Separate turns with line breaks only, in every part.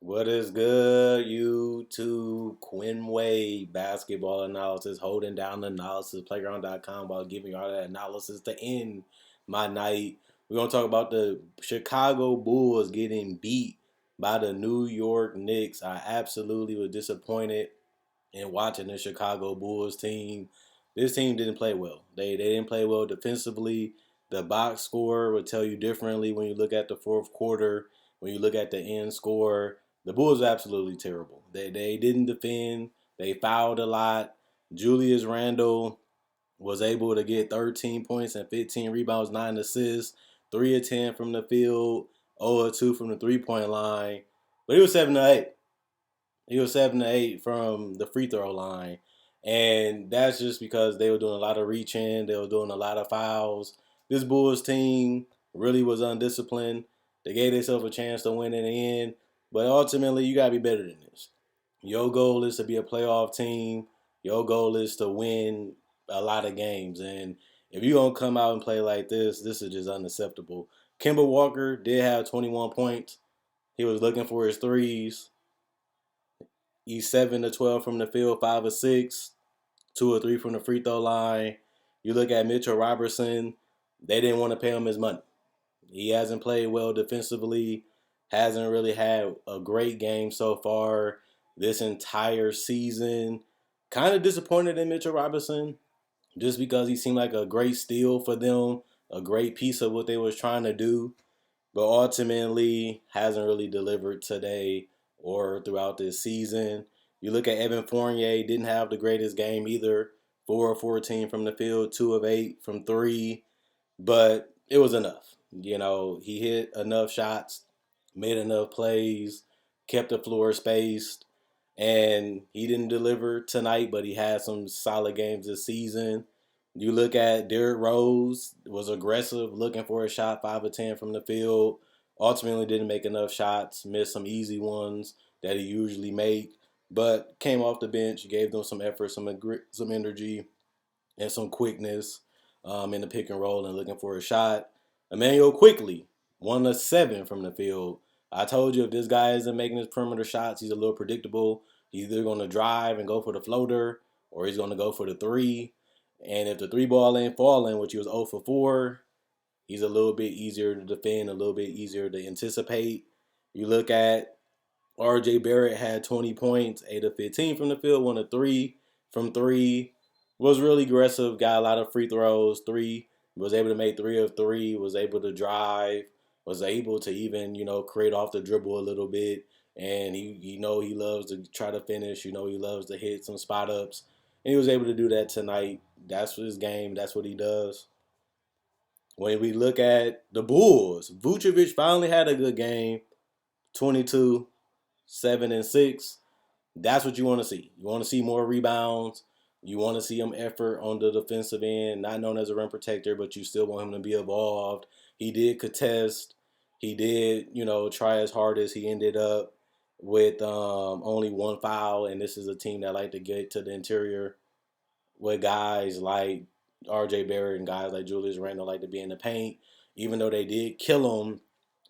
What is good, YouTube? Quinn Wade, basketball analysis, holding down the analysis, playground.com, while giving you all that analysis to end my night. We're going to talk about the Chicago Bulls getting beat by the New York Knicks. I absolutely was disappointed in watching the Chicago Bulls team. This team didn't play well. They didn't play well defensively. The box score would tell you differently when you look at the fourth quarter, when you look at the end score. The Bulls are absolutely terrible. They didn't defend. They fouled a lot. Julius Randle was able to get 13 points and 15 rebounds, 9 assists, 3 of 10 from the field, 0 of 2 from the three-point line. But he was 7 to 8. He was 7 to 8 from the free throw line. And that's just because they were doing a lot of reaching. They were doing a lot of fouls. This Bulls team really was undisciplined. They gave themselves a chance to win in the end. But ultimately, you got to be better than this. Your goal is to be a playoff team. Your goal is to win a lot of games. And if you're going to come out and play like this is just unacceptable. Kemba Walker did have 21 points. He was looking for his threes. He's 7 to 12 from the field, 5 or 6, 2 or 3 from the free throw line. You look at Mitchell Robertson, they didn't want to pay him his money. He hasn't played well defensively, hasn't really had a great game so far this entire season. Kind of disappointed in Mitchell Robinson just because he seemed like a great steal for them, a great piece of what they was trying to do, but ultimately hasn't really delivered today or throughout this season. You look at Evan Fournier, didn't have the greatest game either. 4 of 14 from the field, 2 of 8 from 3, but it was enough. He hit enough shots, made enough plays, kept the floor spaced, and he didn't deliver tonight, but he had some solid games this season. You look at Derrick Rose, was aggressive, looking for a shot, 5 of 10 from the field. Ultimately didn't make enough shots, missed some easy ones that he usually make, but came off the bench, gave them some effort, some energy, and some quickness in the pick and roll and looking for a shot. Emmanuel Quickly, 1 of 7 from the field. I told you if this guy isn't making his perimeter shots, he's a little predictable. He's either going to drive and go for the floater or he's going to go for the three. And if the three ball ain't falling, which he was 0 for 4, he's a little bit easier to defend, a little bit easier to anticipate. You look at Barrett had 20 points, 8 of 15 from the field, 1 of 3 from 3. Was really aggressive, got a lot of free throws, 3, was able to make 3 of 3, was able to drive, was able to even, create off the dribble a little bit. And he loves to try to finish, he loves to hit some spot ups. And he was able to do that tonight. That's his game, that's what he does. When we look at the Bulls, Vucevic finally had a good game, 22, 7 and 6. That's what you want to see. You want to see more rebounds. You want to see him effort on the defensive end, not known as a rim protector, but you still want him to be involved. He did contest. He did, try as hard as he ended up with only one foul. And this is a team that like to get to the interior with guys like Barrett and guys like Julius Randle like to be in the paint. Even though they did kill him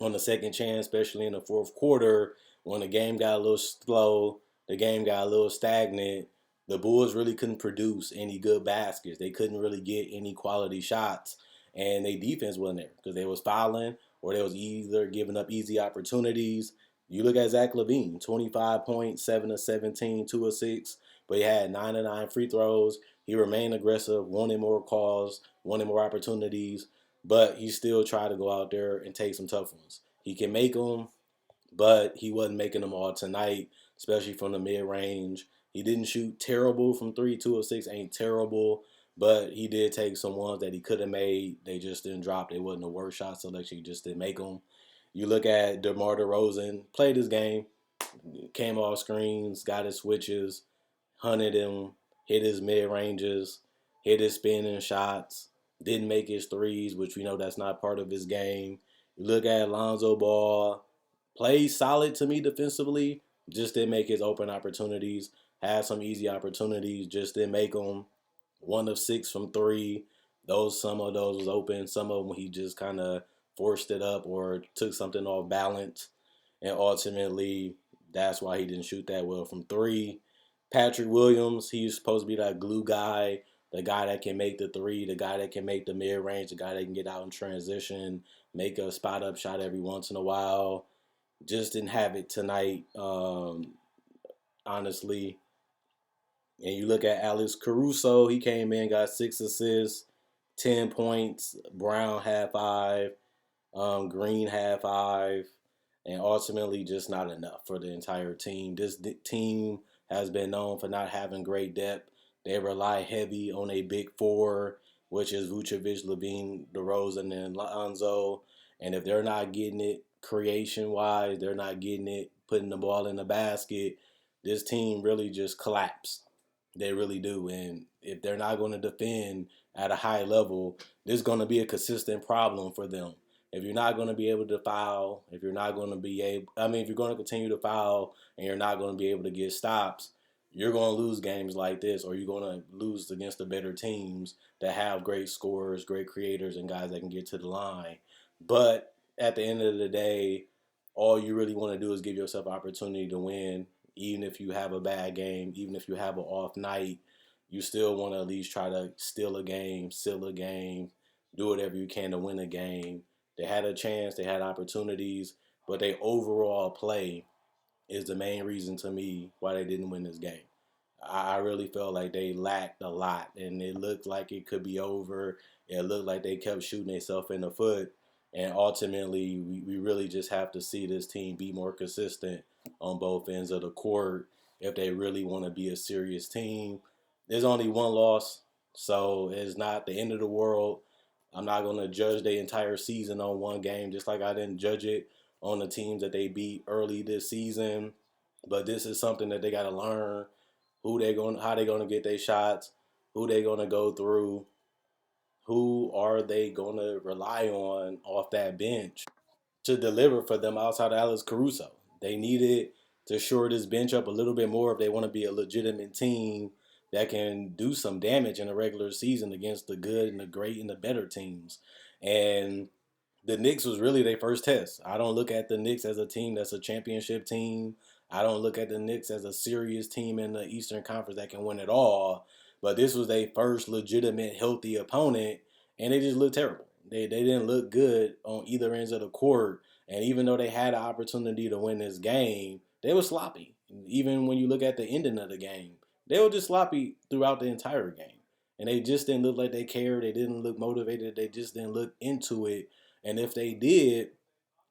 on the second chance, especially in the fourth quarter, when the game got a little slow, the game got a little stagnant, the Bulls really couldn't produce any good baskets. They couldn't really get any quality shots, and their defense wasn't there because they was fouling or they was either giving up easy opportunities. You look at Zach Levine, 25 points, 7 of 17, 2 of 6, but he had 9 of 9 free throws. He remained aggressive, wanted more calls, wanted more opportunities, but he still tried to go out there and take some tough ones. He can make them, but he wasn't making them all tonight, especially from the mid-range. He didn't shoot terrible from 3, 2 of 6 ain't terrible, but he did take some ones that he could have made. They just didn't drop. They wasn't the worst shot selection. He just didn't make them. You look at DeMar DeRozan, played his game, came off screens, got his switches, hunted him, hit his mid-ranges, hit his spinning shots, didn't make his threes, which we know that's not part of his game. You look at Lonzo Ball, played solid to me defensively, just didn't make his open opportunities, had some easy opportunities, just didn't make them. 1 of 6 from 3. Some of those was open. Some of them he just kind of forced it up or took something off balance. And ultimately, That's why he didn't shoot that well from three. Patrick Williams, he's supposed to be that glue guy, the guy that can make the three, the guy that can make the mid range, the guy that can get out in transition, make a spot up shot every once in a while. Just didn't have it tonight, honestly. And you look at Alex Caruso, he came in, got 6 assists, 10 points. Brown had five. Green had five, and ultimately just not enough for the entire team. This team has been known for not having great depth. They rely heavy on a big four, which is Vucevic, Levine, DeRozan, and Lonzo. And if they're not getting it creation wise, they're not getting it putting the ball in the basket. This team really just collapsed. They really do. And if they're not going to defend at a high level, this is going to be a consistent problem for them. If you're not going to be able to foul, if you're not going to be able, I mean, if you're going to continue to foul and you're not going to be able to get stops, you're going to lose games like this, or you're going to lose against the better teams that have great scorers, great creators, and guys that can get to the line. But at the end of the day, all you really want to do is give yourself opportunity to win. Even if you have a bad game, even if you have an off night, you still want to at least try to steal a game, seal a game, do whatever you can to win a game. They had a chance, they had opportunities, but their overall play is the main reason to me why they didn't win this game. I really felt like they lacked a lot, and it looked like it could be over. It looked like they kept shooting themselves in the foot, and ultimately, we really just have to see this team be more consistent on both ends of the court if they really want to be a serious team. There's only one loss, so it's not the end of the world. I'm not going to judge the entire season on one game, just like I didn't judge it on the teams that they beat early this season. But this is something that they got to learn how they gonna get their shots, who they gonna go through, who are they gonna rely on off that bench to deliver for them outside of Alex Caruso. They needed to shore this bench up a little bit more if they want to be a legitimate team that can do some damage in a regular season against the good and the great and the better teams. And the Knicks was really their first test. I don't look at the Knicks as a team that's a championship team. I don't look at the Knicks as a serious team in the Eastern Conference that can win it all. But this was their first legitimate, healthy opponent, and they just looked terrible. They didn't look good on either ends of the court. And even though they had an opportunity to win this game, they were sloppy. Even when you look at the ending of the game, they were just sloppy throughout the entire game. And they just didn't look like they cared. They didn't look motivated. They just didn't look into it. And if they did,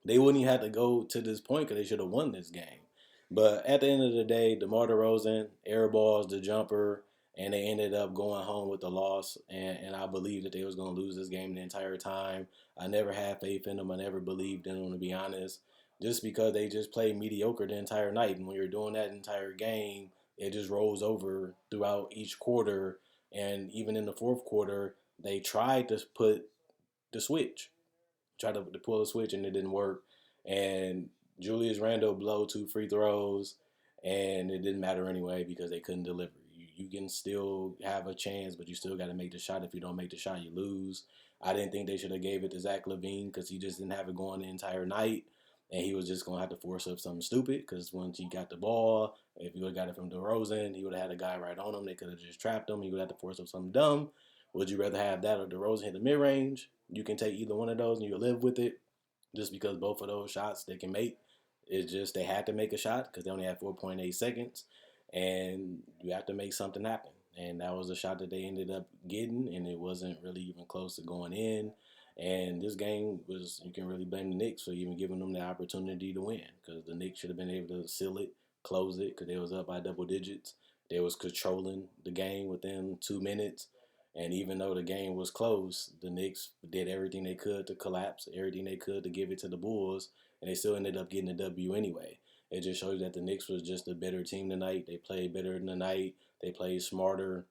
they wouldn't even have to go to this point because they should have won this game. But at the end of the day, DeMar DeRozan airballs the jumper, and they ended up going home with the loss. And I believe that they was going to lose this game the entire time. I never had faith in them. I never believed in them, to be honest, just because they just played mediocre the entire night. And when you're doing that entire game, it just rolls over throughout each quarter. And even in the fourth quarter, they tried to put the switch tried to pull a switch and it didn't work. And Julius Randle blow 2 free throws, and it didn't matter anyway because they couldn't deliver. You can still have a chance, but you still got to make the shot. If you don't make the shot, you lose. I didn't think they should have gave it to Zach Levine because he just didn't have it going the entire night. And he was just going to have to force up something stupid because once he got the ball, if he would have got it from DeRozan, he would have had a guy right on him. They could have just trapped him. He would have to force up something dumb. Would you rather have that or DeRozan hit the mid range? You can take either one of those and you live with it. Just because both of those shots they can make, it's just they had to make a shot because they only had 4.8 seconds, and you have to make something happen. And that was a shot that they ended up getting, and it wasn't really even close to going in. And this game was, you can really blame the Knicks for even giving them the opportunity to win because the Knicks should have been able to seal it, close it because they was up by double digits. They was controlling the game within 2 minutes. And even though the game was close, the Knicks did everything they could to collapse, everything they could to give it to the Bulls, and they still ended up getting a W anyway. It just shows that the Knicks was just a better team tonight. They played better tonight. They played smarter.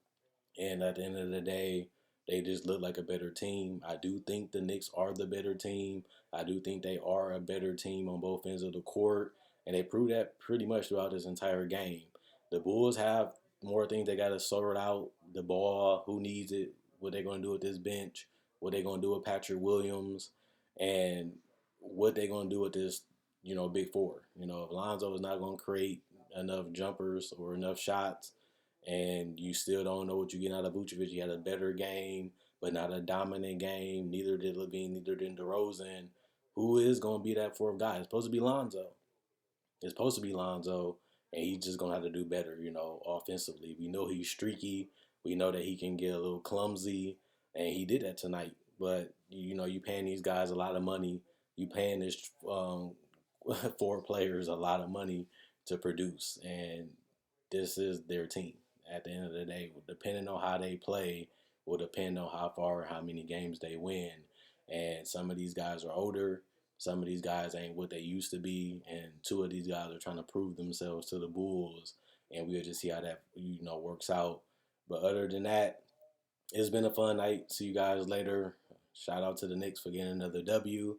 And at the end of the day, they just look like a better team. I do think the Knicks are the better team. I do think they are a better team on both ends of the court. And they proved that pretty much throughout this entire game. The Bulls have more things they got to sort out. The ball, who needs it, what they're going to do with this bench, what they're going to do with Patrick Williams, and what they're going to do with this big four. If Lonzo is not going to create enough jumpers or enough shots, and you still don't know what you get out of Vucevic, he had a better game, but not a dominant game. Neither did Levine, neither did DeRozan. Who is going to be that fourth guy? It's supposed to be Lonzo. It's supposed to be Lonzo, and he's just gonna have to do better, offensively. We know he's streaky. We know that he can get a little clumsy, and he did that tonight. But you paying these guys a lot of money. You paying this four players a lot of money to produce, and this is their team. At the end of the day, depending on how they play, will depend on how far, how many games they win. And some of these guys are older. Some of these guys ain't what they used to be, and two of these guys are trying to prove themselves to the Bulls, and we'll just see how that works out. But other than that, it's been a fun night. See you guys later. Shout out to the Knicks for getting another W.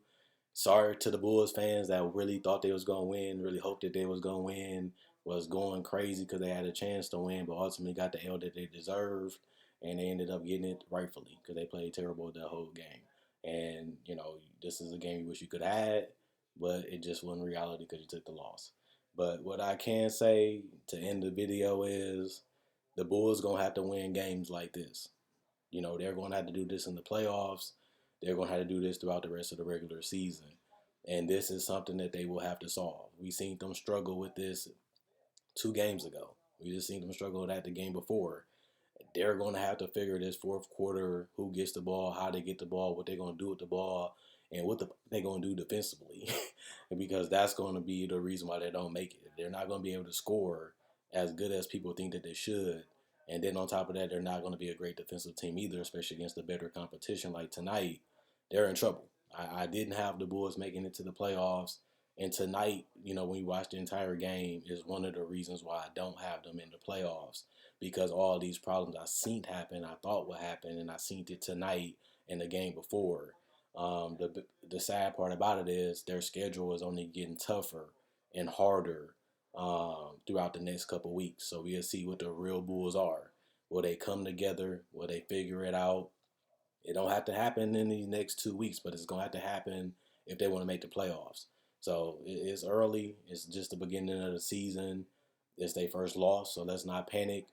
Sorry to the Bulls fans that really thought they was gonna win, really hoped that they was gonna win, was going crazy because they had a chance to win, but ultimately got the L that they deserved, and they ended up getting it rightfully because they played terrible the whole game. And this is a game you wish you could have had, but it just wasn't reality because you took the loss. But what I can say to end the video is the Bulls gonna have to win games like this. They're going to have to do this in the playoffs. They're going to have to do this throughout the rest of the regular season. And this is something that they will have to solve. We seen them struggle with this 2 games ago. We just seen them struggle with that the game before. They're going to have to figure this fourth quarter, who gets the ball, how they get the ball, what they're going to do with the ball, and what they're going to do defensively. Because that's going to be the reason why they don't make it. They're not going to be able to score as good as people think that they should. And then on top of that, they're not going to be a great defensive team either, especially against the better competition like tonight. They're in trouble. I didn't have the Bulls making it to the playoffs. And tonight, when you watch the entire game, is one of the reasons why I don't have them in the playoffs. Because all these problems I seen happen, I thought would happen, and I seen it tonight and the game before. The sad part about it is their schedule is only getting tougher and harder throughout the next couple of weeks. So we'll see what the real Bulls are. Will they come together? Will they figure it out? It don't have to happen in these next 2 weeks, but it's gonna have to happen if they want to make the playoffs. So it's early. It's just the beginning of the season. It's their first loss, so let's not panic.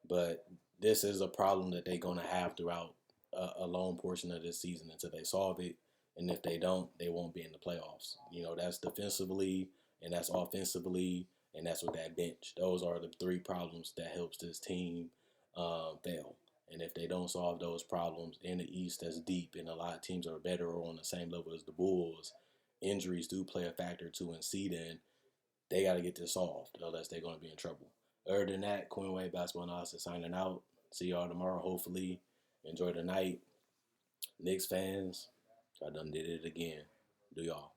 But this is a problem that they're gonna have throughout a long portion of this season until they solve it. And if they don't, they won't be in the playoffs. That's defensively and that's offensively and that's with that bench. Those are the three problems that helps this team fail. And if they don't solve those problems in the East that's deep and a lot of teams are better or on the same level as the Bulls, injuries do play a factor too in seeding. They got to get this solved, unless they're going to be in trouble. Other than that, Queen Wade Basketball Analysis signing out. See y'all tomorrow, hopefully. Enjoy the night. Knicks fans, I done did it again. Do y'all.